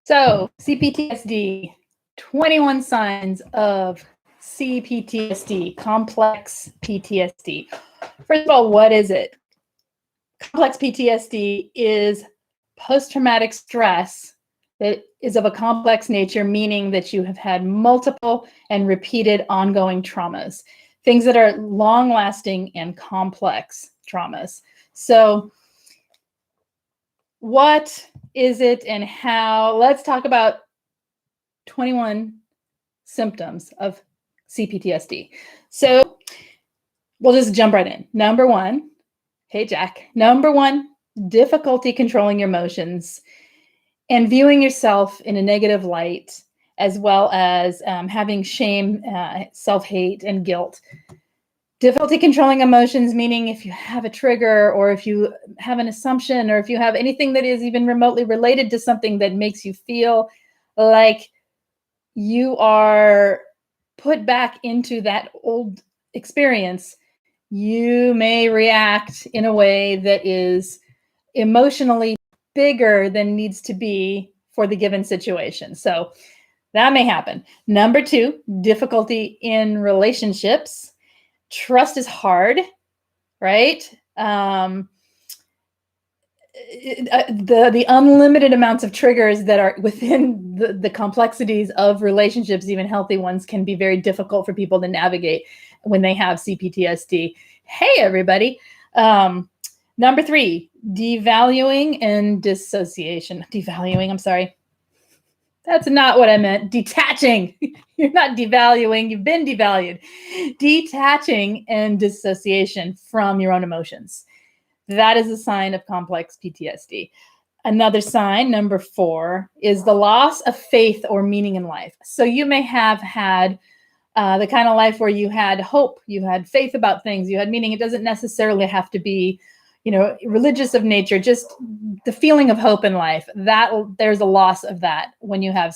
So, CPTSD, 21 signs of CPTSD, complex PTSD. First of all, what is it? Complex PTSD is post-traumatic stress that is of a complex nature, meaning that you have had multiple and repeated ongoing traumas, things that are long-lasting and complex traumas. So, what is it and how? Let's talk about 21 symptoms of CPTSD. So we'll just jump right in. Number one, hey, Jack. Number one, difficulty controlling your emotions and viewing yourself in a negative light, as well as having shame, self-hate, and guilt. Difficulty controlling emotions, meaning if you have a trigger or if you have an assumption or if you have anything that is even remotely related to something that makes you feel like you are put back into that old experience, you may react in a way that is emotionally bigger than needs to be for the given situation. So that may happen. Number two, difficulty in relationships. Trust is hard, right? The unlimited amounts of triggers that are within the complexities of relationships, even healthy ones, can be very difficult for people to navigate when they have CPTSD. Hey, everybody. Number three, devaluing and dissociation. Devaluing, I'm sorry. That's not what I meant. Detaching. You're not devaluing. You've been devalued. Detaching and dissociation from your own emotions. That is a sign of complex PTSD. Another sign, number four, is the loss of faith or meaning in life. So you may have had the kind of life where you had hope, you had faith about things, you had meaning. It doesn't necessarily have to be, religious of nature, just the feeling of hope in life. That there's a loss of that when you have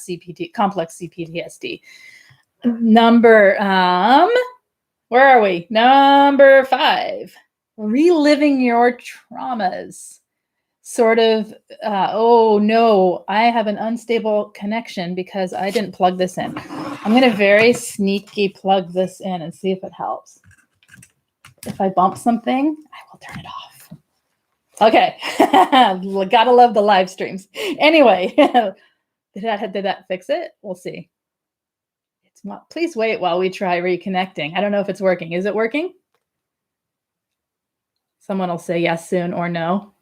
complex CPTSD. Number, where are we? Number five, reliving your traumas. Sort of, oh no, I have an unstable connection because I didn't plug this in. I'm going to very sneaky plug this in and see if it helps. If I bump something, I will turn it off. Okay. Gotta love the live streams. Anyway, did that fix it? We'll see. Please wait while we try reconnecting. I don't know if it's working. Is it working? Someone will say yes soon or no.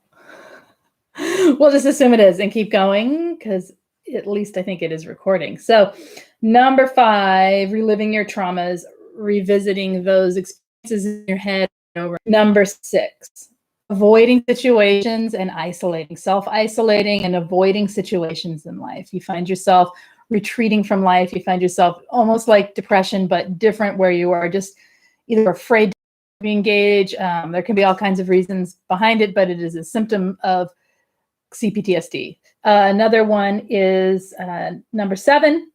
We'll just assume it is and keep going because at least I think it is recording. So number five, reliving your traumas, revisiting those experiences in your head over. Number six, avoiding situations and isolating, self-isolating and avoiding situations in life. You find yourself retreating from life. You find yourself almost like depression, but different, where you are just either afraid to engage. There can be all kinds of reasons behind it, but it is a symptom of CPTSD. Another one is number seven,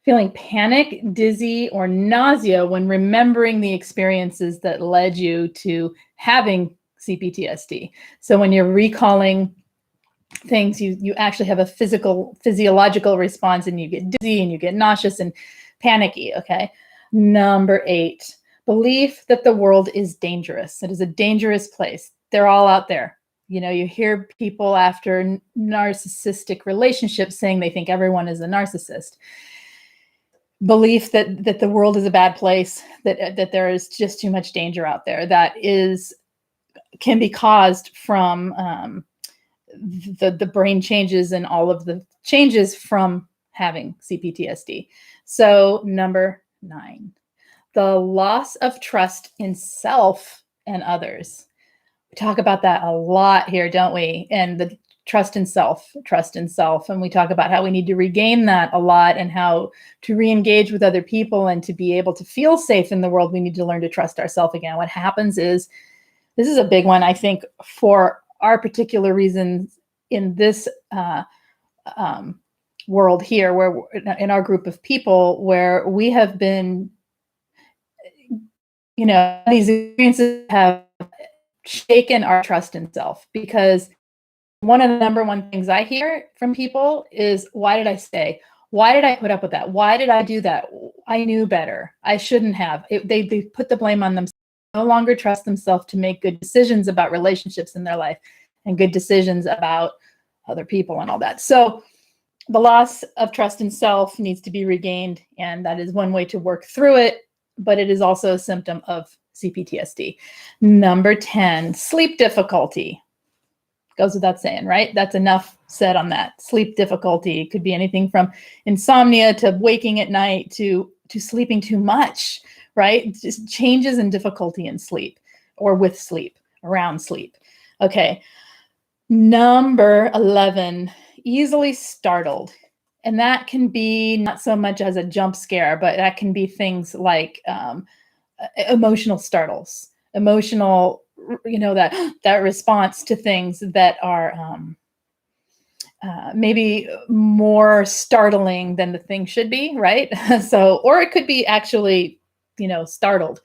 feeling panic, dizzy, or nausea when remembering the experiences that led you to having CPTSD. So when you're recalling things, you actually have a physiological response, and you get dizzy and you get nauseous and panicky. Okay. Number eight, belief that the world is dangerous. It is a dangerous place. They're all out there. You hear people after narcissistic relationships saying they think everyone is a narcissist. Belief that the world is a bad place, that there is just too much danger out there. That can be caused from the brain changes and all of the changes from having CPTSD. So number nine, the loss of trust in self and others. We talk about that a lot here, don't we? And the trust in self. And we talk about how we need to regain that a lot, and how to re-engage with other people, and to be able to feel safe in the world, we need to learn to trust ourselves again. What happens is, this is a big one, I think, for our particular reasons in this world here, where in our group of people, where we have been, these experiences have shaken our trust in self, because one of the number one things I hear from people is, why did I stay? Why did I put up with that? Why did I do that? I knew better. I shouldn't have. They put the blame on themselves. No longer trust themselves to make good decisions about relationships in their life and good decisions about other people and all that. So the loss of trust in self needs to be regained, and that is one way to work through it, but it is also a symptom of CPTSD. Number 10, sleep difficulty. Goes without saying, right? That's enough said on that. Sleep difficulty could be anything from insomnia to waking at night to sleeping too much, right? Just changes in difficulty in sleep or with sleep, around sleep. Okay. Number 11, easily startled. And that can be not so much as a jump scare, but that can be things like emotional startles, emotional, that response to things that are maybe more startling than the thing should be, right? So, or it could be actually, startled.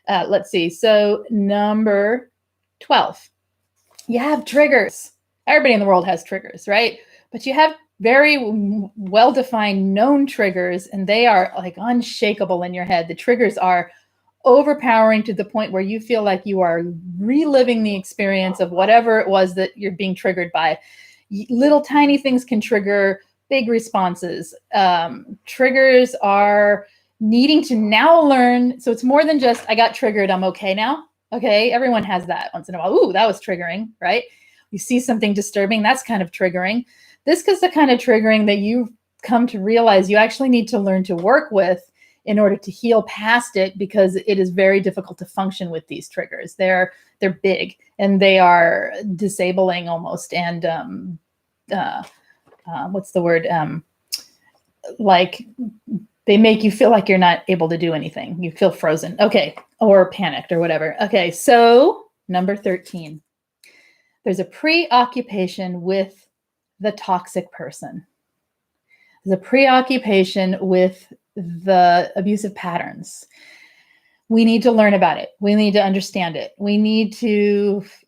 Let's see. So number 12, you have triggers. Everybody in the world has triggers, right? But you have very well-defined known triggers, and they are like unshakable in your head. The triggers are overpowering to the point where you feel like you are reliving the experience of whatever it was that you're being triggered by. Little tiny things can trigger big responses. Triggers are needing to now learn. So it's more than just, I got triggered, I'm okay now. Okay, everyone has that once in a while. Ooh, that was triggering, right? You see something disturbing, that's kind of triggering. This is the kind of triggering that you've come to realize you actually need to learn to work with in order to heal past it, because it is very difficult to function with these triggers. They're big and they are disabling almost. And what's the word? Like they make you feel like you're not able to do anything. You feel frozen. Okay. Or panicked or whatever. Okay. So number 13, there's a preoccupation with the toxic person. There's a preoccupation with the abusive patterns. We need to learn about it. We need to understand it.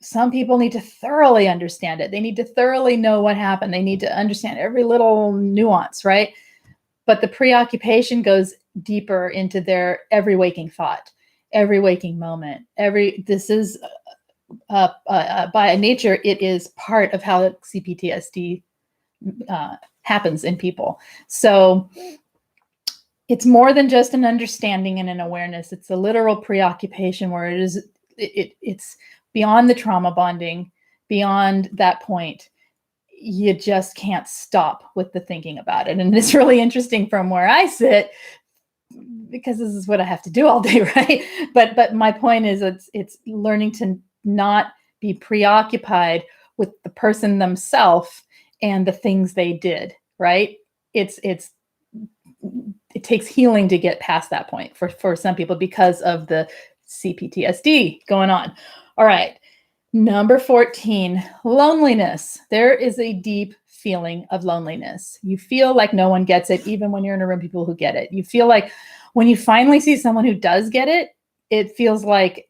Some people need to thoroughly understand it. They need to thoroughly know what happened. They need to understand every little nuance, right? But the preoccupation goes deeper into their every waking thought, every waking moment. This is by nature, it is part of how CPTSD happens in people. So it's more than just an understanding and an awareness. It's a literal preoccupation where it's beyond the trauma bonding, beyond that point. You just can't stop with the thinking about it. And it's really interesting from where I sit, because this is what I have to do all day, right? But my point is it's learning to not be preoccupied with the person themselves and the things they did, right? It takes healing to get past that point for some people because of the CPTSD going on. All right. Number 14, loneliness. There is a deep feeling of loneliness. You feel like no one gets it, even when you're in a room of people who get it. You feel like when you finally see someone who does get it, it feels like,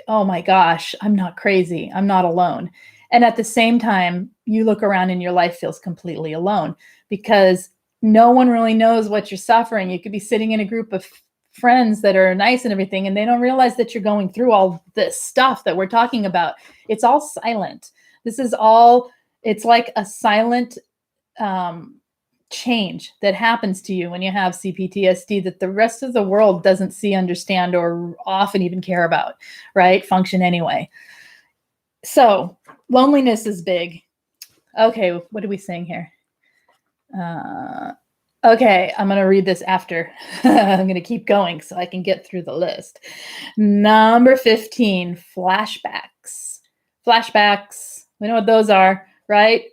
oh my gosh, I'm not crazy. I'm not alone. And at the same time, you look around and your life feels completely alone because no one really knows what you're suffering. You could be sitting in a group of friends that are nice and everything, and they don't realize that you're going through all this stuff that we're talking about. It's all silent. It's like a silent change that happens to you when you have CPTSD that the rest of the world doesn't see, understand, or often even care about, right? Function anyway. So loneliness is big. Okay, what are we saying here? Okay, I'm going to read this after. I'm going to keep going so I can get through the list. Number 15, flashbacks. Flashbacks, we know what those are, right?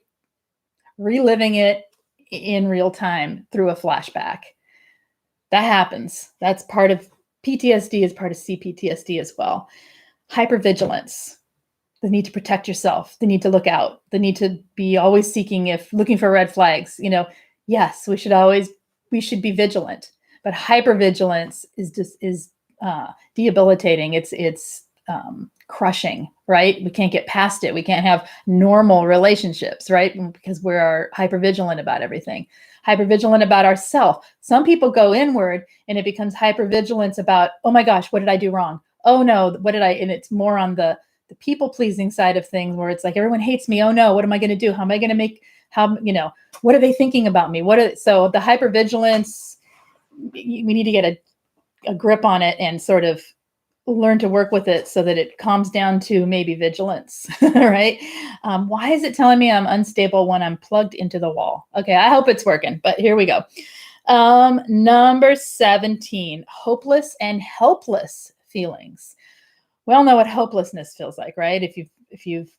Reliving it in real time through a flashback. That happens. That's part of PTSD, is part of CPTSD as well. Hypervigilance. The need to protect yourself, the need to look out, the need to be always looking for red flags. Yes, we should be vigilant, but hypervigilance is debilitating. It's crushing, right? We can't get past it. We can't have normal relationships, right? Because we're hypervigilant about everything, hypervigilant about ourselves. Some people go inward and it becomes hypervigilance about, oh my gosh, what did I do wrong? Oh no, what did I, and it's more on the people pleasing side of things where it's like, everyone hates me. Oh no, what am I going to do? How am I going to make, what are they thinking about me? So the hypervigilance, we need to get a grip on it and sort of learn to work with it so that it calms down to maybe vigilance, right? Why is it telling me I'm unstable when I'm plugged into the wall? Okay, I hope it's working, but here we go. Number 17, hopeless and helpless feelings. We all know what hopelessness feels like, right? If you've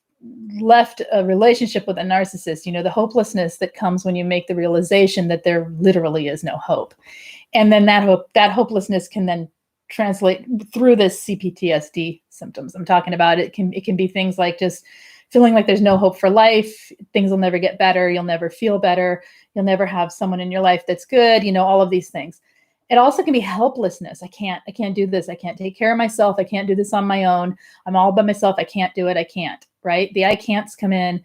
left a relationship with a narcissist, you know the hopelessness that comes when you make the realization that there literally is no hope. And then that hopelessness can then translate through this CPTSD symptoms I'm talking about. It can be things like just feeling like there's no hope for life. Things will never get better. You'll never feel better. You'll never have someone in your life that's good. All of these things. It also can be helplessness. I can't do this. I can't take care of myself. I can't do this on my own. I'm all by myself. I can't do it. I can't, right? The I can'ts come in,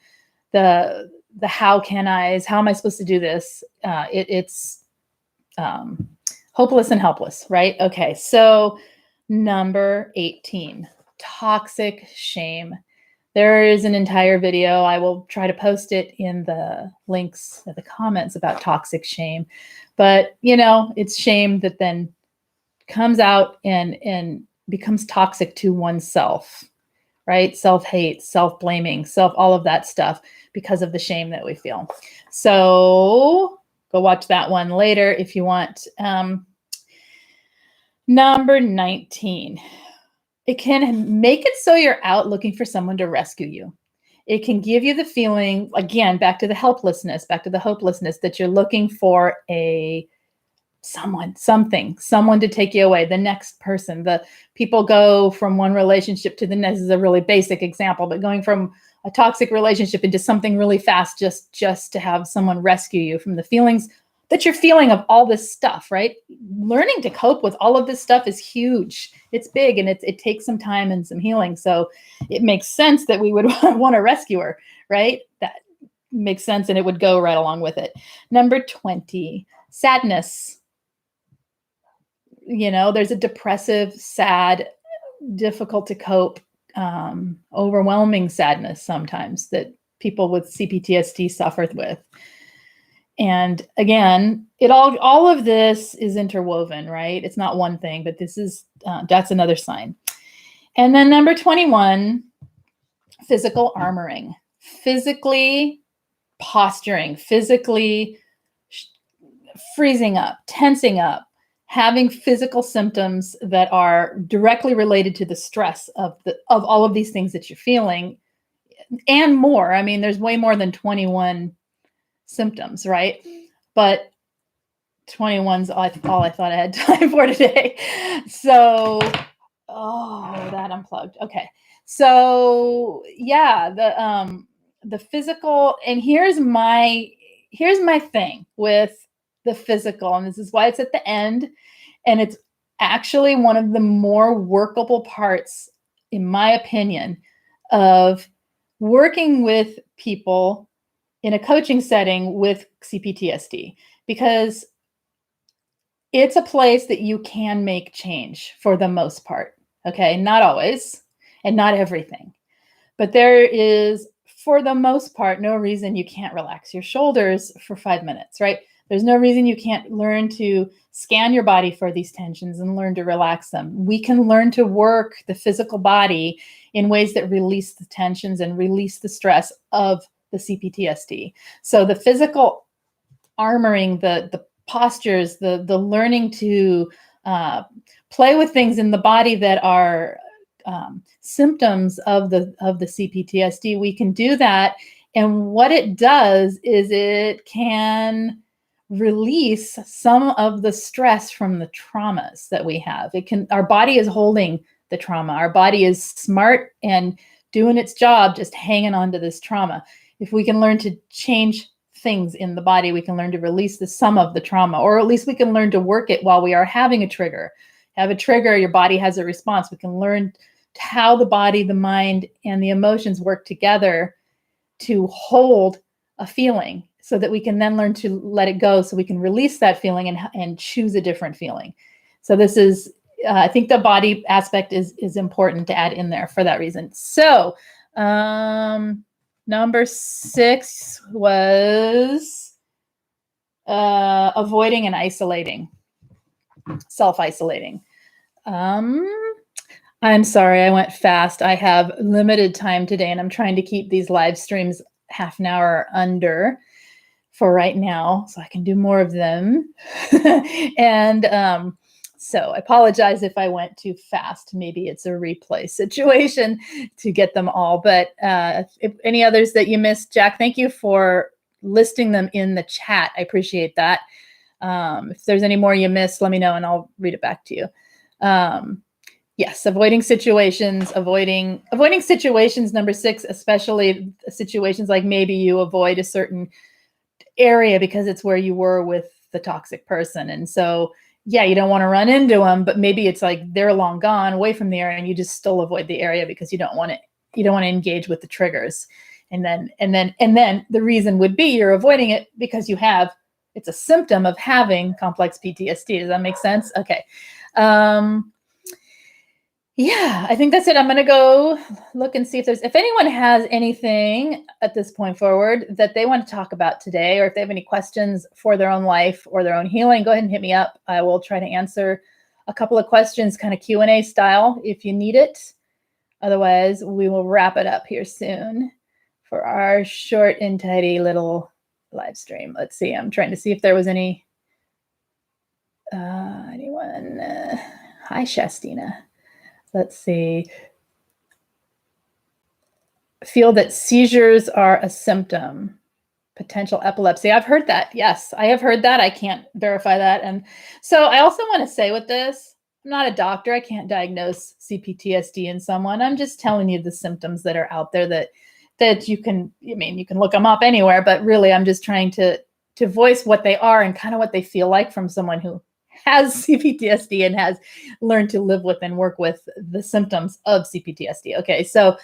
the how can I's, how am I supposed to do this? It's hopeless and helpless, right? Okay, so number 18, toxic shame. There is an entire video. I will try to post it in the links, the comments about toxic shame. But, it's shame that then comes out and becomes toxic to oneself, right? Self-hate, self-blaming, all of that stuff because of the shame that we feel. So go watch that one later if you want. Number 19, it can make it so you're out looking for someone to rescue you. It can give you the feeling, again, back to the helplessness, back to the hopelessness, that you're looking for someone to take you away, the next person. The people go from one relationship to the next. This is a really basic example, but going from a toxic relationship into something really fast just to have someone rescue you from the feelings that you're feeling of all this stuff, right? Learning to cope with all of this stuff is huge. It's big, and it takes some time and some healing. So it makes sense that we would want a rescuer, right? That makes sense, and it would go right along with it. Number 20, sadness. There's a depressive, sad, difficult to cope, overwhelming sadness sometimes that people with CPTSD suffer with. And again, all of this is interwoven, right? It's not one thing, but that's another sign. And then number 21, physical armoring, physically posturing, physically freezing up, tensing up, having physical symptoms that are directly related to the stress of all of these things that you're feeling and more. I mean, there's way more than 21 symptoms, right? But 21's all I thought I had time for today. So, that unplugged. Okay. So yeah, the physical, and here's my thing with the physical, and this is why it's at the end, and it's actually one of the more workable parts, in my opinion, of working with people in a coaching setting with CPTSD, because it's a place that you can make change for the most part. Okay. Not always and not everything, but there is, for the most part, no reason you can't relax your shoulders for 5 minutes, right? There's no reason you can't learn to scan your body for these tensions and learn to relax them. We can learn to work the physical body in ways that release the tensions and release the stress of the CPTSD. So the physical armoring, the postures, the learning to play with things in the body that are symptoms of the CPTSD, we can do that. And what it does is it can release some of the stress from the traumas that we have. Our body is holding the trauma. Our body is smart and doing its job, just hanging on to this trauma. If we can learn to change things in the body, we can learn to release some of the trauma, or at least we can learn to work it while we are having a trigger. Have a trigger, your body has a response. We can learn how the body, the mind, and the emotions work together to hold a feeling so that we can then learn to let it go, so we can release that feeling and choose a different feeling. So this is, I think the body aspect is important to add in there for that reason. So number 6 was avoiding and isolating, self-isolating. I'm sorry, I went fast. I have limited time today, and I'm trying to keep these live streams half an hour under for right now, so I can do more of them. And so I apologize if I went too fast. Maybe it's a replay situation to get them all. But if any others that you missed, Jack, thank you for listing them in the chat. I appreciate that. If there's any more you missed, let me know and I'll read it back to you. Yes, avoiding situations, avoiding situations, number 6, especially situations like maybe you avoid a certain area because it's where you were with the toxic person. And so, yeah, you don't want to run into them, but maybe it's like they're long gone away from the area and you just still avoid the area because you don't want to engage with the triggers. And then the reason would be you're avoiding it because it's a symptom of having complex PTSD. Does that make sense? Okay. Yeah, I think that's it. I'm going to go look and see if anyone has anything at this point forward that they want to talk about today, or if they have any questions for their own life or their own healing, go ahead and hit me up. I will try to answer a couple of questions, kind of Q&A style, if you need it. Otherwise, we will wrap it up here soon for our short and tidy little live stream. Let's see. I'm trying to see if there was anyone. Hi, Shastina. Let's see. Feel that seizures are a symptom. Potential epilepsy. I've heard that. Yes, I have heard that. I can't verify that. And so I also want to say with this, I'm not a doctor. I can't diagnose CPTSD in someone. I'm just telling you the symptoms that are out there that you can look them up anywhere, but really I'm just trying to voice what they are and kind of what they feel like from someone who has CPTSD and has learned to live with and work with the symptoms of CPTSD. Okay, so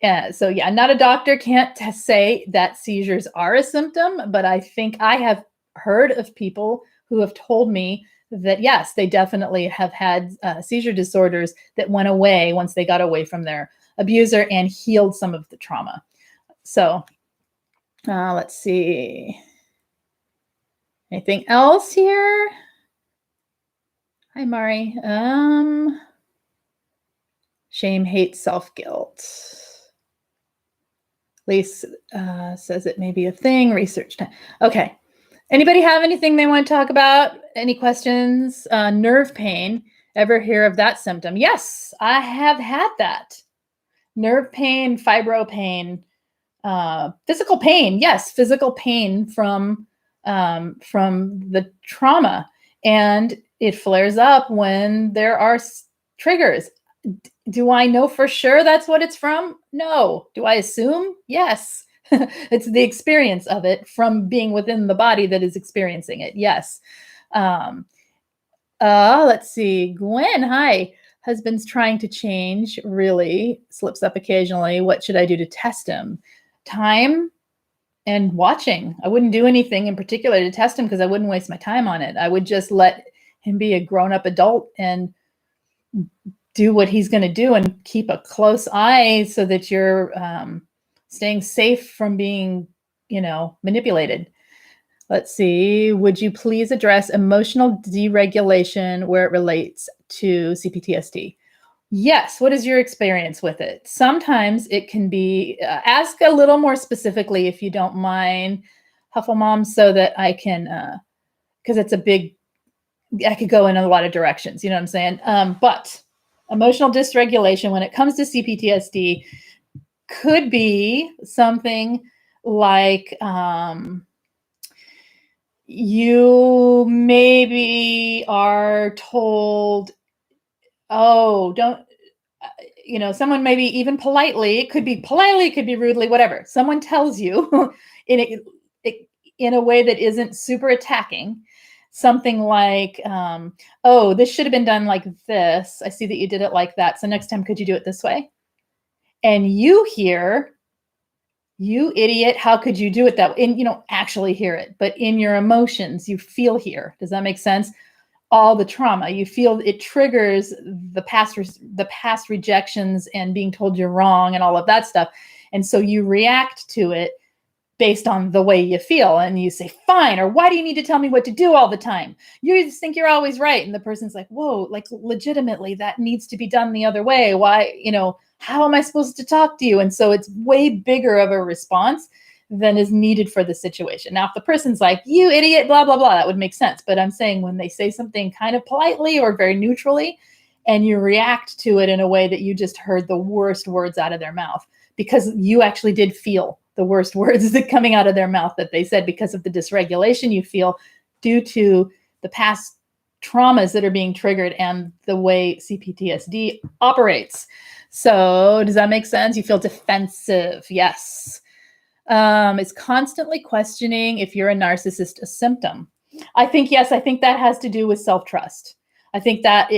yeah, not a doctor, can't say that seizures are a symptom, but I think I have heard of people who have told me that yes, they definitely have had seizure disorders that went away once they got away from their abuser and healed some of the trauma. So let's see. Anything else here? Hi, Mari. Shame, hate, self-guilt. Lise says it may be a thing. Research time. Okay. Anybody have anything they want to talk about? Any questions? Nerve pain. Ever hear of that symptom? Yes, I have had that. Nerve pain, fibro pain, physical pain. Yes, physical pain from the trauma, and it flares up when there are triggers. Do I know for sure that's what it's from? No. Do I assume? Yes. It's the experience of it from being within the body that is experiencing it. Yes. Let's see. Gwen, hi. Husband's trying to change, really slips up occasionally. What should I do to test him? Time and watching. I wouldn't do anything in particular to test him because I wouldn't waste my time on it. I would just let him be a grown-up adult and do what he's going to do and keep a close eye so that you're staying safe from being, manipulated. Let's see. Would you please address emotional deregulation where it relates to CPTSD? Yes. What is your experience with it? Sometimes it can be, ask a little more specifically if you don't mind, Huffle Mom, so that I can, because it's I could go in a lot of directions, you know what I'm saying? But emotional dysregulation when it comes to CPTSD could be something like you maybe are told, oh, don't, someone maybe even politely, it could be rudely, whatever. Someone tells you in a way that isn't super attacking, something like, oh, this should have been done like this. I see that you did it like that. So next time, could you do it this way? And you hear, you idiot, how could you do it that way? And you don't actually hear it, but in your emotions, you feel here. Does that make sense? All the trauma, you feel it triggers the past rejections and being told you're wrong and all of that stuff. And so you react to it based on the way you feel, and you say, fine, or why do you need to tell me what to do all the time? You just think you're always right. And the person's like, whoa, like legitimately that needs to be done the other way. Why, how am I supposed to talk to you? And so it's way bigger of a response than is needed for the situation. Now, if the person's like, you idiot, blah, blah, blah, that would make sense. But I'm saying when they say something kind of politely or very neutrally, and you react to it in a way that you just heard the worst words out of their mouth, because you actually did feel the worst words that coming out of their mouth that they said because of the dysregulation you feel due to the past traumas that are being triggered and the way CPTSD operates. So does that make sense? You feel defensive. Yes. Is constantly questioning if you're a narcissist a symptom? I think, yes, I think that has to do with self-trust. I think that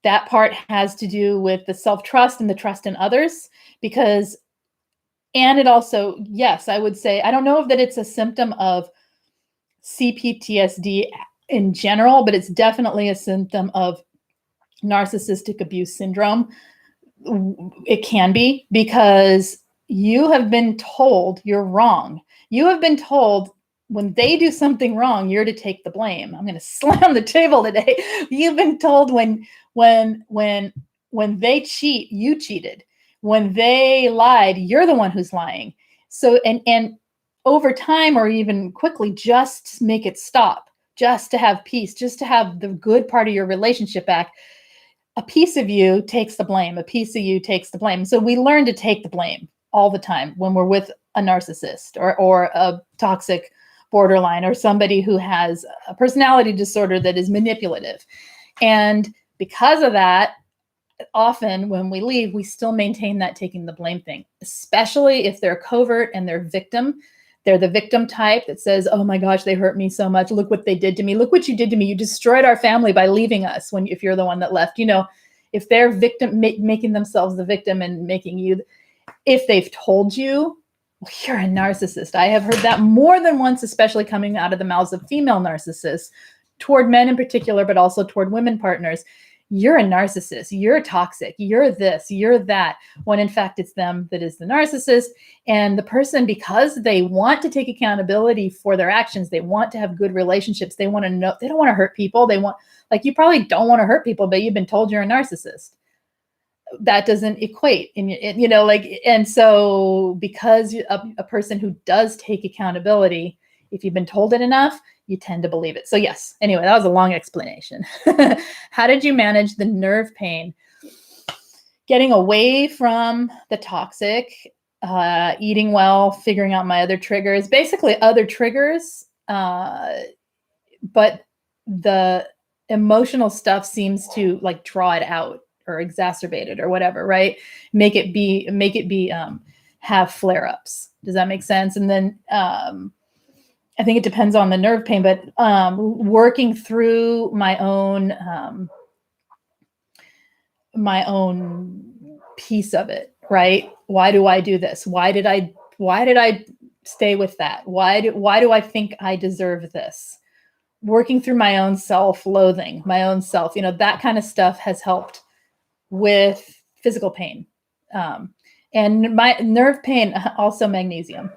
that part has to do with the self-trust and the trust in others, because, and it also, yes, I would say, I don't know if that it's a symptom of CPTSD in general, but it's definitely a symptom of narcissistic abuse syndrome. It can be because you have been told you're wrong. You have been told when they do something wrong, you're to take the blame. I'm going to slam the table today. You've been told when they cheat, you cheated. When they lied, you're the one who's lying. So, and over time or even quickly, just make it stop, just to have peace, just to have the good part of your relationship back. A piece of you takes the blame. A piece of you takes the blame. So we learn to take the blame all the time when we're with a narcissist or a toxic borderline or somebody who has a personality disorder that is manipulative. And because of that, often when we leave, we still maintain that taking the blame thing, especially if they're covert and they're victim. They're the victim type that says, oh my gosh, they hurt me so much. Look what they did to me. Look what you did to me. You destroyed our family by leaving us if you're the one that left. If they're victim, making themselves the victim and making you, if they've told you, well, you're a narcissist. I have heard that more than once, especially coming out of the mouths of female narcissists toward men in particular, but also toward women partners. You're a narcissist, you're toxic, you're this, you're that, when in fact it's them that is the narcissist. And the person, because they want to take accountability for their actions, they want to have good relationships, they want to know, they don't want to hurt people. They want, like, you probably don't want to hurt people, but you've been told you're a narcissist. That doesn't equate and so because a person who does take accountability, if you've been told it enough, you tend to believe it. So yes, anyway, that was a long explanation. How did you manage the nerve pain? Getting away from the toxic, eating well, figuring out my other triggers, basically other triggers. But the emotional stuff seems to like draw it out or exacerbate it or whatever, right? Make it be have flare-ups. Does that make sense? And then, I think it depends on the nerve pain, but working through my own piece of it, right? Why do I do this? Why did I stay with that? Why do I think I deserve this? Working through my own self-loathing, my own self, that kind of stuff has helped with physical pain. And my nerve pain, also magnesium.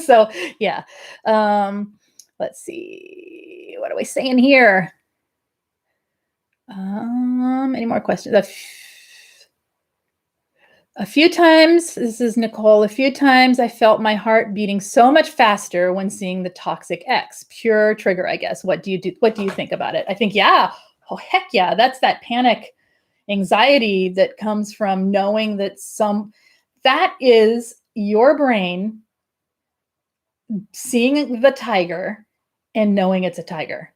So yeah. Let's see. What are we saying here? Any more questions? A few times, this is Nicole, a few times I felt my heart beating so much faster when seeing the toxic ex. Pure trigger, I guess. What do you do? What do you think about it? I think, yeah. Oh, heck yeah. That's that panic anxiety that comes from knowing that that is your brain seeing the tiger and knowing it's a tiger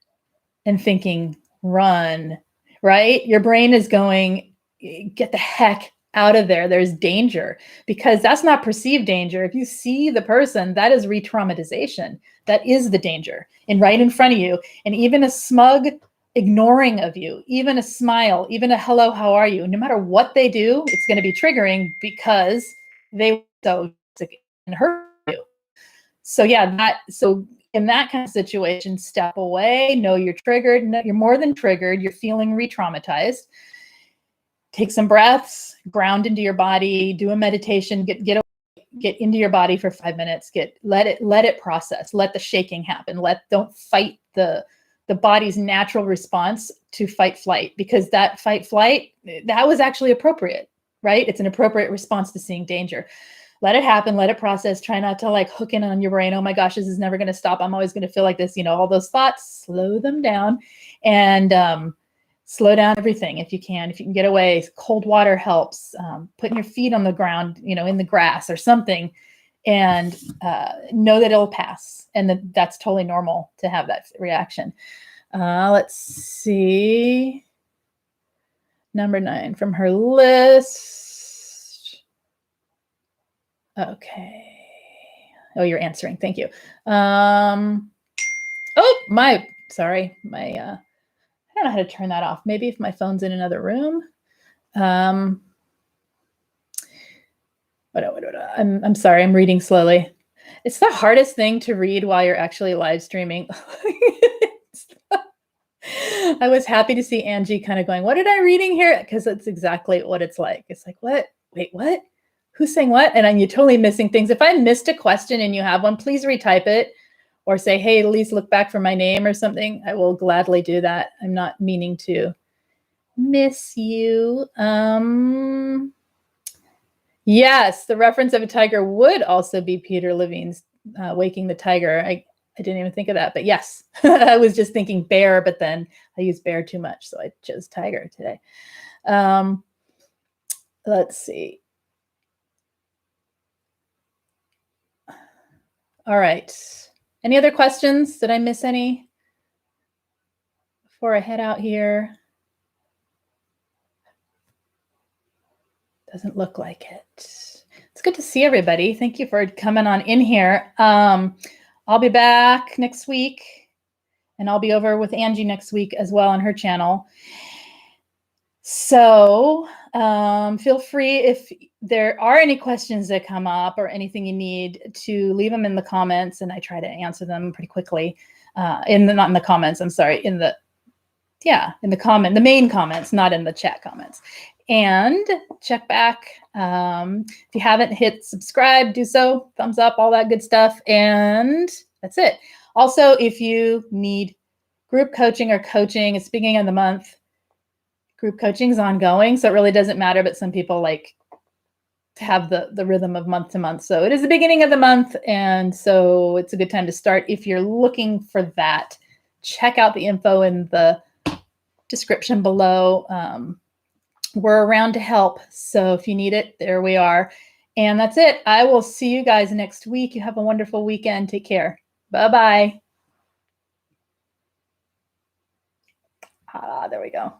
and thinking, run, right? Your brain is going, get the heck out of there. There's danger, because that's not perceived danger. If you see the person, that is re-traumatization. That is the danger, and right in front of you. And even a smug ignoring of you, even a smile, even a hello, how are you? No matter what they do, it's going to be triggering because they so and hurt you. So yeah, so in that kind of situation, step away, know you're triggered, know you're more than triggered, you're feeling re-traumatized. Take some breaths, ground into your body, do a meditation, get into your body for 5 minutes, let it process, let the shaking happen. Don't fight the body's natural response to fight flight, because that fight flight, that was actually appropriate, right? It's an appropriate response to seeing danger. Let it happen, let it process. Try not to like hook in on your brain. Oh my gosh, this is never going to stop. I'm always going to feel like this. All those thoughts, slow them down, and slow down everything if you can. If you can get away, cold water helps. Putting your feet on the ground, in the grass or something, and know that it'll pass, and that's totally normal to have that reaction. Let's see. Number 9 from her list. Okay. Oh, you're answering. Thank you. Sorry. I don't know how to turn that off. Maybe if my phone's in another room. I'm sorry. I'm reading slowly. It's the hardest thing to read while you're actually live streaming. I was happy to see Angie kind of going, what did I reading here? Because that's exactly what it's like. It's like, what? Wait, what? Who's saying what? And you're totally missing things. If I missed a question and you have one, please retype it or say, hey, Lise, look back for my name or something. I will gladly do that. I'm not meaning to miss you. Yes, the reference of a tiger would also be Peter Levine's Waking the Tiger. I didn't even think of that, but yes, I was just thinking bear, but then I used bear too much, so I chose tiger today. Let's see. All right. Any other questions? Did I miss any before I head out here? Doesn't look like it. It's good to see everybody. Thank you for coming on in here. I'll be back next week, and I'll be over with Angie next week as well on her channel. So feel free, if there are any questions that come up or anything you need, to leave them in the comments, and I try to answer them pretty quickly. Not in the comments, I'm sorry, in the main comments, not in the chat comments. And check back. If you haven't hit subscribe, do so. Thumbs up, all that good stuff. And that's it. Also, if you need group coaching or coaching, it's beginning of the month. Group coaching is ongoing, so it really doesn't matter, but some people like to have the rhythm of month to month. So it is the beginning of the month, and so it's a good time to start. If you're looking for that, check out the info in the description below. We're around to help, so if you need it, there we are. And that's it. I will see you guys next week. You have a wonderful weekend. Take care. Bye-bye. There we go.